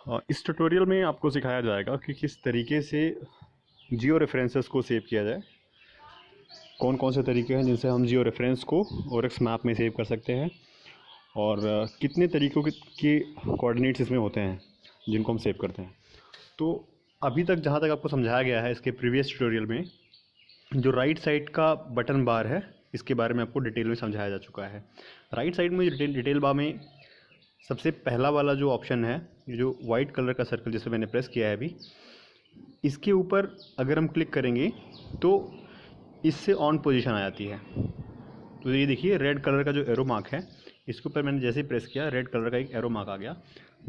इस ट्यूटोरियल में आपको सिखाया जाएगा कि किस तरीके से जियो रेफरेंसेस को सेव किया जाए। कौन कौन से तरीके हैं जिनसे हम जियो रेफरेंस को ओरेक्स मैप में सेव कर सकते हैं और कितने तरीक़ों के कोऑर्डिनेट्स इसमें होते हैं जिनको हम सेव करते हैं। तो अभी तक जहाँ तक आपको समझाया गया है इसके प्रीवियस ट्यूटोरियल में, जो राइट साइड का बटन बार है इसके बारे में आपको डिटेल में समझाया जा चुका है। राइट साइड में डिटेल बार में सबसे पहला वाला जो ऑप्शन है, ये जो वाइट कलर का सर्कल जिसे मैंने प्रेस किया है अभी, इसके ऊपर अगर हम क्लिक करेंगे तो इससे ऑन पोजीशन आ जाती है। तो ये देखिए रेड कलर का जो एरो मार्क है, इसके ऊपर मैंने जैसे ही प्रेस किया रेड कलर का एक एरो मार्क आ गया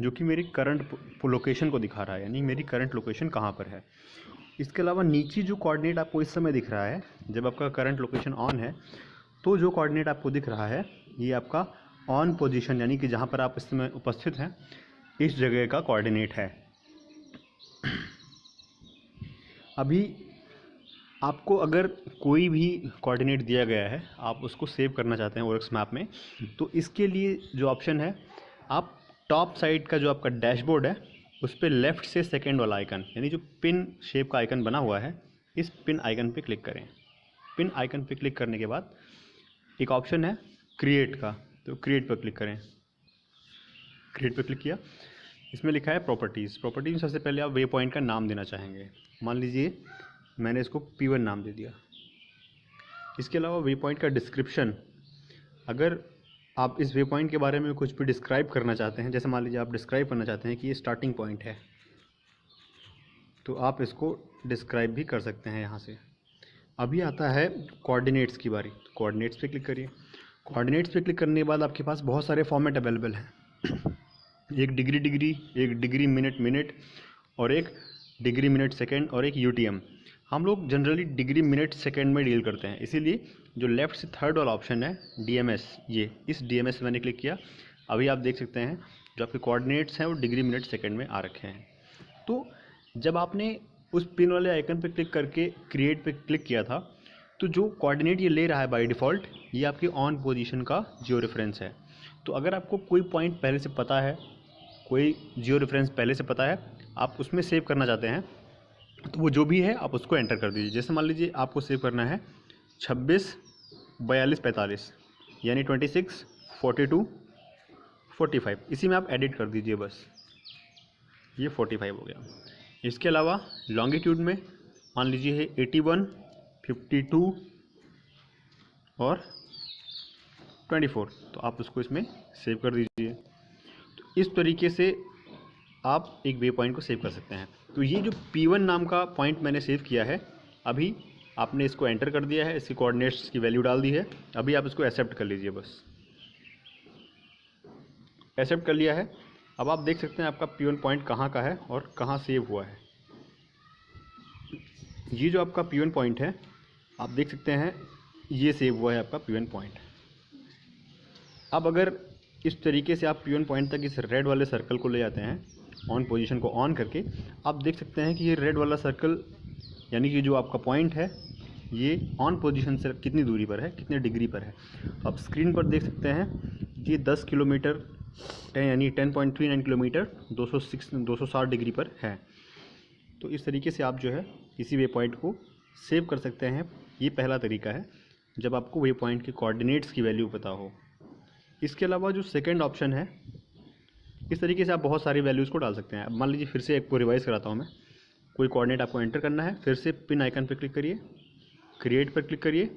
जो कि मेरी करंट लोकेशन को दिखा रहा है, यानी मेरी करंट लोकेशन कहाँ पर है। इसके अलावा नीचे जो कोऑर्डिनेट आपको इस समय दिख रहा है, जब आपका करंट लोकेशन ऑन है तो जो कोऑर्डिनेट आपको दिख रहा है ये आपका ऑन पोजीशन, यानी कि जहाँ पर आप इस समय उपस्थित हैं इस जगह का कोऑर्डिनेट है। अभी आपको अगर कोई भी कोऑर्डिनेट दिया गया है, आप उसको सेव करना चाहते हैं ओरेक्स मैप में, तो इसके लिए जो ऑप्शन है, आप टॉप साइड का जो आपका डैशबोर्ड है उस पर लेफ़्ट से सेकेंड वाला आइकन, यानी जो पिन शेप का आइकन बना हुआ है, इस पिन आइकन पे क्लिक करें। पिन आइकन पे क्लिक करने के बाद एक ऑप्शन है क्रिएट का, तो क्रिएट पर क्लिक करें। क्रिएट पर क्लिक किया, इसमें लिखा है प्रॉपर्टीज़। प्रॉपर्टीज़ में सबसे पहले आप वे पॉइंट का नाम देना चाहेंगे। मान लीजिए मैंने इसको P1 नाम दे दिया। इसके अलावा वे पॉइंट का डिस्क्रिप्शन, अगर आप इस वे पॉइंट के बारे में कुछ भी डिस्क्राइब करना चाहते हैं, जैसे मान लीजिए आप डिस्क्राइब करना चाहते हैं कि ये स्टार्टिंग पॉइंट है, तो आप इसको डिस्क्राइब भी कर सकते हैं यहाँ से। अभी आता है कोऑर्डिनेट्स की बारी। कोऑर्डिनेट्स पे क्लिक करिए। कोऑर्डिनेट्स पे क्लिक करने के बाद आपके पास बहुत सारे फॉर्मेट अवेलेबल हैं। एक डिग्री डिग्री, एक डिग्री मिनट मिनट, और एक डिग्री मिनट सेकंड, और एक यूटीएम। हम लोग जनरली डिग्री मिनट सेकंड में डील करते हैं, इसीलिए जो लेफ़्ट से थर्ड वाला ऑप्शन है डीएमएस, ये इस डीएमएस मैंने क्लिक किया। अभी आप देख सकते हैं जो आपके कोऑर्डिनेट्स हैं वो डिग्री मिनट सेकंड में आ रखे हैं। तो जब आपने उस पिन वाले आइकन पे क्लिक करके क्रिएट पे क्लिक किया था, तो जो कोऑर्डिनेट ये ले रहा है बाय डिफ़ॉल्ट, ये आपकी ऑन पोजीशन का जियो रेफरेंस है। तो अगर आपको कोई पॉइंट पहले से पता है, कोई जियो रेफरेंस पहले से पता है, आप उसमें सेव करना चाहते हैं, तो वो जो भी है आप उसको एंटर कर दीजिए। जैसे मान लीजिए आपको सेव करना है 26 42 45, यानी 26 42 45, इसी में आप एडिट कर दीजिए बस, ये 45 हो गया। इसके अलावा लॉन्गिट्यूड में मान लीजिए है 81 52 और 24, तो आप उसको इसमें सेव कर दीजिए। तो इस तरीके से आप एक वे पॉइंट को सेव कर सकते हैं। तो ये जो P1 नाम का पॉइंट मैंने सेव किया है, अभी आपने इसको एंटर कर दिया है, इसकी कोऑर्डिनेट्स की वैल्यू डाल दी है। अभी आप इसको एक्सेप्ट कर लीजिए, बस एक्सेप्ट कर लिया है। अब आप देख सकते हैं आपका P1 पॉइंट कहाँ का है और कहाँ सेव हुआ है। ये जो आपका P1 पॉइंट है, आप देख सकते हैं ये सेव हुआ है आपका P1 पॉइंट। अब अगर इस तरीके से आप P1 पॉइंट तक इस रेड वाले सर्कल को ले जाते हैं, ऑन पोजीशन को ऑन करके, आप देख सकते हैं कि ये रेड वाला सर्कल, यानी कि जो आपका पॉइंट है, ये ऑन पोजीशन से कितनी दूरी पर है, कितने डिग्री पर है। तो आप स्क्रीन पर देख सकते हैं ये 10 किलोमीटर यानी 10.39 किलोमीटर 260 डिग्री पर है। तो इस तरीके से आप जो है किसी वे पॉइंट को सेव कर सकते हैं। ये पहला तरीका है जब आपको वे पॉइंट के कोऑर्डिनेट्स की वैल्यू पता हो। इसके अलावा जो सेकंड ऑप्शन है, इस तरीके से आप बहुत सारी वैल्यूज़ को डाल सकते हैं। अब मान लीजिए फिर से एक को रिवाइज़ कराता हूँ मैं। कोई कोऑर्डिनेट आपको एंटर करना है, फिर से पिन आइकन पर क्लिक करिए, क्रिएट पर क्लिक करिए।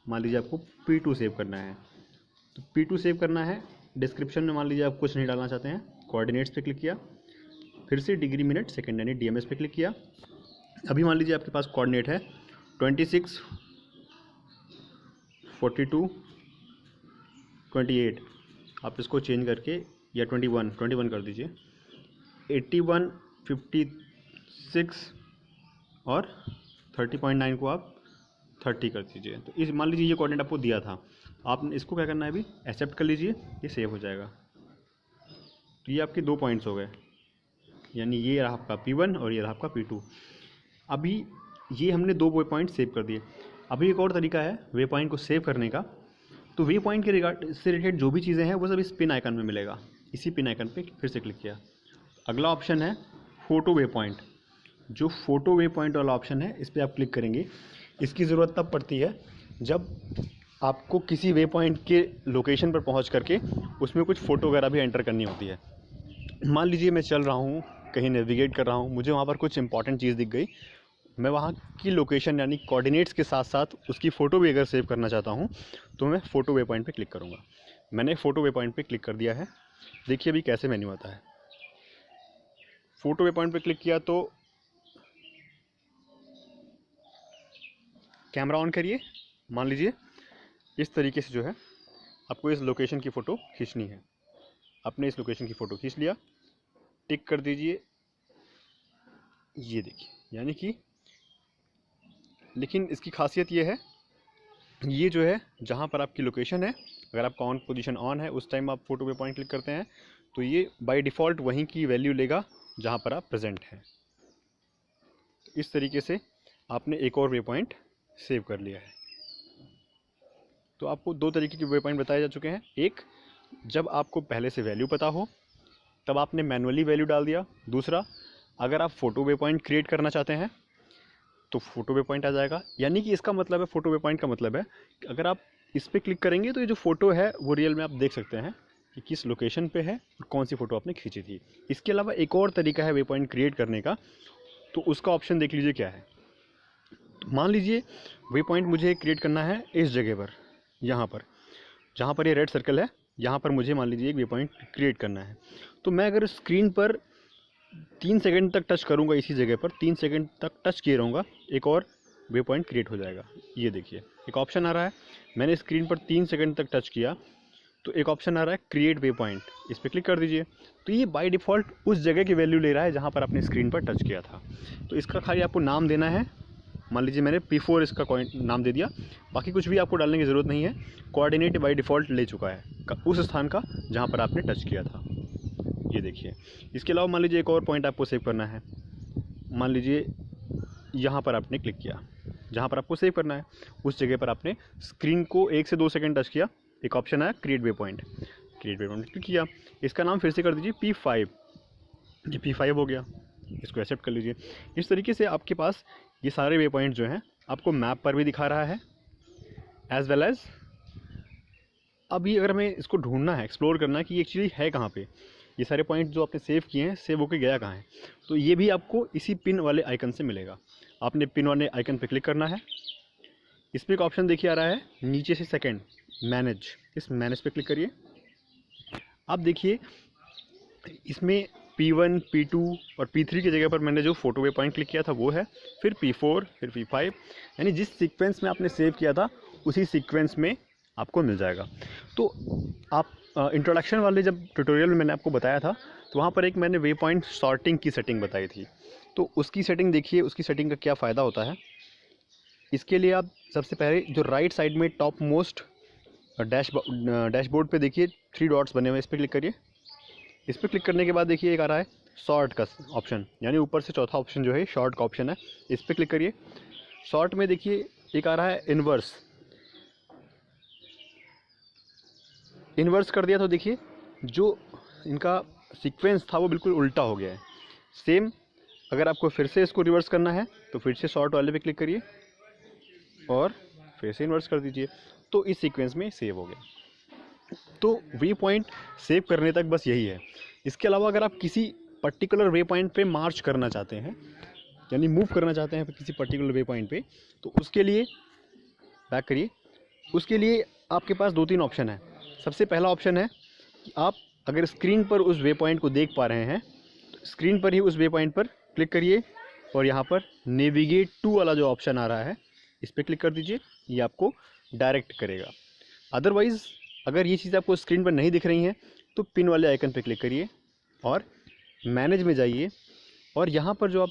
मान लीजिए आपको P2 सेव करना है, तो P2 सेव करना है। डिस्क्रिप्शन में मान लीजिए आप कुछ नहीं डालना चाहते हैं, कोऑर्डिनेट्स पे क्लिक किया, फिर से डिग्री मिनट सेकंड यानी डीएमएस पे क्लिक किया। अभी मान लीजिए आपके पास कोऑर्डिनेट है 26 42 28, आप इसको चेंज करके या 21 कर दीजिए, 81 56 और 30.9 को आप 30 कर दीजिए। तो इस मान लीजिए ये कोऑर्डिनेट आपको दिया था, आपने इसको क्या करना है, अभी एक्सेप्ट कर लीजिए, ये सेव हो जाएगा। तो ये आपके 2 पॉइंट्स हो गए, यानी ये रहा आपका P1 और ये रहा आपका P2। अभी ये हमने 2 वे पॉइंट सेव कर दिए। अभी एक और तरीका है वे पॉइंट को सेव करने का। तो वे पॉइंट के रिगार्ड से रिलेटेड जो भी चीज़ें हैं वो सब इस पिन आइकन में मिलेगा। इसी पिन आइकन पे फिर से क्लिक किया, अगला ऑप्शन है फ़ोटो वे पॉइंट। जो फ़ोटो वे पॉइंट वाला ऑप्शन है इस पर आप क्लिक करेंगे। इसकी ज़रूरत तब पड़ती है जब आपको किसी वे पॉइंट के लोकेशन पर पहुंच करके उसमें कुछ फ़ोटो वगैरह भी एंटर करनी होती है। मान लीजिए मैं चल रहा हूँ, कहीं नेविगेट कर रहा हूँ, मुझे वहाँ पर कुछ इंपॉर्टेंट चीज़ दिख गई, मैं वहाँ की लोकेशन यानी कोऑर्डिनेट्स के साथ साथ उसकी फ़ोटो भी अगर सेव करना चाहता हूँ तो मैं फ़ोटो वे पॉइंट पर क्लिक करूँगा। मैंने फ़ोटो वे पॉइंट पर क्लिक कर दिया है। देखिए अभी कैसे मेन्यू आता है। फ़ोटो वे पॉइंट पर क्लिक किया तो कैमरा ऑन करिए। मान लीजिए इस तरीके से जो है आपको इस लोकेशन की फ़ोटो खींचनी है। आपने इस लोकेशन की फ़ोटो खींच लिया, टिक कर दीजिए। ये देखिए, यानी कि लेकिन इसकी खासियत ये है, ये जो है जहाँ पर आपकी लोकेशन है, अगर आपका ऑन पोजीशन ऑन है उस टाइम आप फ़ोटो पे पॉइंट क्लिक करते हैं तो ये बाय डिफ़ॉल्ट वहीं की वैल्यू लेगा जहाँ पर आप प्रेजेंट हैं। इस तरीके से आपने एक और वे पॉइंट सेव कर लिया है। तो आपको दो तरीके के वे पॉइंट बताए जा चुके हैं। एक, जब आपको पहले से वैल्यू पता हो तब आपने मैनुअली वैल्यू डाल दिया। दूसरा, अगर आप फ़ोटो वे पॉइंट क्रिएट करना चाहते हैं तो फ़ोटो वे पॉइंट आ जाएगा। यानी कि इसका मतलब है, फ़ोटो वे पॉइंट का मतलब है कि अगर आप इस पर क्लिक करेंगे तो ये जो फ़ोटो है वो रियल में आप देख सकते हैं कि किस लोकेशन पे है और कौन सी फ़ोटो आपने खींची थी। इसके अलावा एक और तरीका है वे पॉइंट क्रिएट करने का, तो उसका ऑप्शन देख लीजिए क्या है। तो मान लीजिए वे पॉइंट मुझे क्रिएट करना है इस जगह पर, यहाँ पर जहाँ पर ये रेड सर्कल है, यहाँ पर मुझे मान लीजिए एक वे पॉइंट क्रिएट करना है। तो मैं अगर स्क्रीन पर 3 सेकंड तक टच करूँगा, इसी जगह पर 3 सेकंड तक टच किए रहूँगा, एक और वे पॉइंट क्रिएट हो जाएगा। ये देखिए एक ऑप्शन आ रहा है, मैंने स्क्रीन पर 3 सेकंड तक टच किया तो एक ऑप्शन आ रहा है क्रिएट वे पॉइंट, इस पर क्लिक कर दीजिए। तो ये बाय डिफ़ॉल्ट उस जगह की वैल्यू ले रहा है जहाँ पर आपने स्क्रीन पर टच किया था। तो इसका खाली आपको नाम देना है। मान लीजिए मैंने P4 इसका नाम दे दिया, बाकी कुछ भी आपको डालने की ज़रूरत नहीं है। कोऑर्डिनेट बाय डिफ़ॉल्ट ले चुका है उस स्थान का जहाँ पर आपने टच किया था। ये देखिए। इसके अलावा मान लीजिए एक और पॉइंट आपको सेव करना है। मान लीजिए यहाँ पर आपने क्लिक किया, जहाँ पर आपको सेव करना है उस जगह पर आपने स्क्रीन को 1 से 2 सेकंड टच किया, एक ऑप्शन आया create way point. Create way point click किया, इसका नाम फिर से कर दीजिए P5। ये P5 हो गया, इसको एक्सेप्ट कर लीजिए। इस तरीके से आपके पास ये सारे वे पॉइंट जो हैं आपको मैप पर भी दिखा रहा है, एज़ वेल एज़ अभी अगर हमें इसको ढूंढना है, एक्सप्लोर करना है कि ये एक्चुअली है कहाँ पे, ये सारे पॉइंट जो आपने सेव किए हैं सेव होके गया कहाँ है, तो ये भी आपको इसी पिन वाले आइकन से मिलेगा। आपने पिन वाले आइकन पे क्लिक करना है। इसमें एक ऑप्शन देखिए आ रहा है नीचे से सेकंड, मैनेज। इस मैनेज पे क्लिक करिए। आप देखिए इसमें P1, P2 और P3 की जगह पर मैंने जो फ़ोटो वे पॉइंट क्लिक किया था वो है, फिर P4, फिर P5, यानी जिस सीक्वेंस में आपने सेव किया था उसी सीक्वेंस में आपको मिल जाएगा। तो आप इंट्रोडक्शन वाले जब ट्यूटोरियल में मैंने आपको बताया था तो वहाँ पर एक मैंने वे पॉइंट सॉर्टिंग की सेटिंग बताई थी। तो उसकी सेटिंग देखिए, उसकी सेटिंग का क्या फ़ायदा होता है। इसके लिए आप सबसे पहले जो राइट साइड में टॉप मोस्ट डैशबोर्ड पे देखिए 3 डॉट्स बने हुए हैं, इस पर क्लिक करिए। इस पर क्लिक करने के बाद देखिए एक आ रहा है शॉर्ट का ऑप्शन, यानी ऊपर से चौथा ऑप्शन जो है शॉर्ट का ऑप्शन है, इस पर क्लिक करिए। शॉर्ट में देखिए एक आ रहा है इन्वर्स। इन्वर्स कर दिया तो देखिए जो इनका सीक्वेंस था वो बिल्कुल उल्टा हो गया है। सेम अगर आपको फिर से इसको रिवर्स करना है तो फिर से शॉर्ट वाले पे क्लिक करिए और फिर से इन्वर्स कर दीजिए, तो इस सीक्वेंस में सेव हो गया। तो वे पॉइंट सेव करने तक बस यही है। इसके अलावा अगर आप किसी पर्टिकुलर वे पॉइंट पे मार्च करना चाहते हैं, यानी मूव करना चाहते हैं किसी पर्टिकुलर वे पॉइंट पे, तो उसके लिए बैक करिए। उसके लिए आपके पास 2-3 ऑप्शन है। सबसे पहला ऑप्शन है कि आप अगर स्क्रीन पर उस वे पॉइंट को देख पा रहे हैं तो स्क्रीन पर ही उस वे पॉइंट पर क्लिक करिए और यहाँ पर नेविगेट टू वाला जो ऑप्शन आ रहा है इस पर क्लिक कर दीजिए, ये आपको डायरेक्ट करेगा। अदरवाइज़ अगर ये चीज़ आपको स्क्रीन पर नहीं दिख रही हैं तो पिन वाले आइकन पर क्लिक करिए और मैनेज में जाइए और यहाँ पर जो आप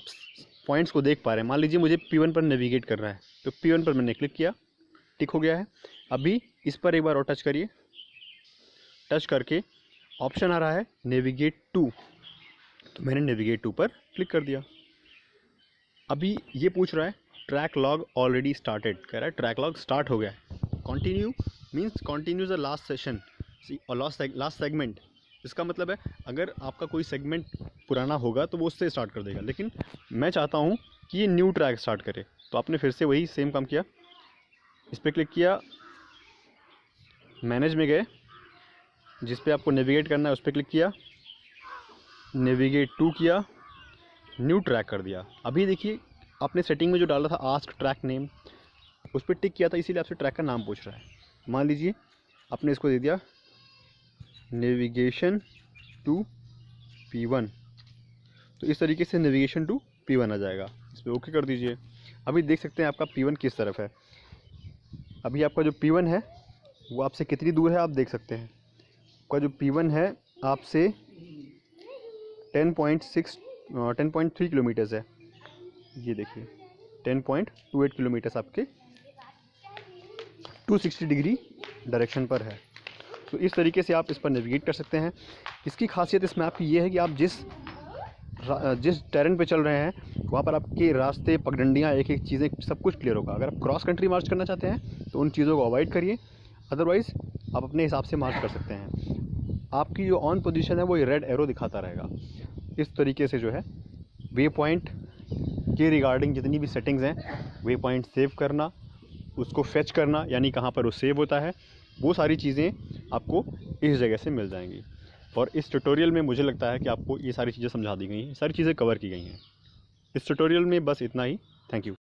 पॉइंट्स को देख पा रहे हैं, मान लीजिए मुझे P1 पर नेविगेट करना है तो P1 पर मैंने क्लिक किया, टिक हो गया है। अभी इस पर एक बार और टच करिए। टच करके ऑप्शन आ रहा है नेविगेट टू, तो मैंने नेविगेट टू पर क्लिक कर दिया। अभी ये पूछ रहा है ट्रैक लॉग ऑलरेडी स्टार्टेड, कह रहा है ट्रैक लॉग स्टार्ट हो गया है। Continue means continue the last session और लास्ट सेगमेंट। इसका मतलब है अगर आपका कोई सेगमेंट पुराना होगा तो वो उससे स्टार्ट कर देगा, लेकिन मैं चाहता हूँ कि ये न्यू ट्रैक स्टार्ट करे। तो आपने फिर से वही सेम काम किया, इस पर क्लिक किया, मैनेज में गए, जिस पे आपको नेविगेट करना है उस पर क्लिक किया, नेविगेट टू किया, न्यू ट्रैक कर दिया। अभी देखिए आपने सेटिंग में जो डाला था आस्क ट्रैक नेम, उस पर टिक किया था, इसीलिए आपसे ट्रैक का नाम पूछ रहा है। मान लीजिए आपने इसको दे दिया नेविगेशन टू P1, तो इस तरीके से नेविगेशन टू P1 आ जाएगा। इस पर ओके कर दीजिए। अभी देख सकते हैं आपका P1 किस तरफ है। अभी आपका जो P1 है वो आपसे कितनी दूर है आप देख सकते हैं। आपका जो P1 है आपसे 10.3 किलोमीटर्स है। ये देखिए 10.28 किलोमीटर्स आपके 260 डिग्री डायरेक्शन पर है। तो इस तरीके से आप इस पर नेविगेट कर सकते हैं। इसकी खासियत इस मैप की ये है कि आप जिस टेरेन पे चल रहे हैं वहाँ पर आपके रास्ते, पगडंडियाँ, एक एक चीज़ें सब कुछ क्लियर होगा। अगर आप क्रॉस कंट्री मार्च करना चाहते हैं तो उन चीज़ों को अवॉइड करिए, अदरवाइज़ आप अपने हिसाब से मार्च कर सकते हैं। आपकी जो ऑन पोजीशन है वो ये रेड एरो दिखाता रहेगा। इस तरीके से जो है वे पॉइंट के रिगार्डिंग जितनी भी सेटिंग्स हैं, वे पॉइंट सेव करना, उसको फेच करना, यानी कहाँ पर वो सेव होता है, वो सारी चीज़ें आपको इस जगह से मिल जाएंगी। और इस ट्यूटोरियल में मुझे लगता है कि आपको ये सारी चीज़ें समझा दी गई हैं, सारी चीज़ें कवर की गई हैं। इस ट्यूटोरियल में बस इतना ही। Thank you.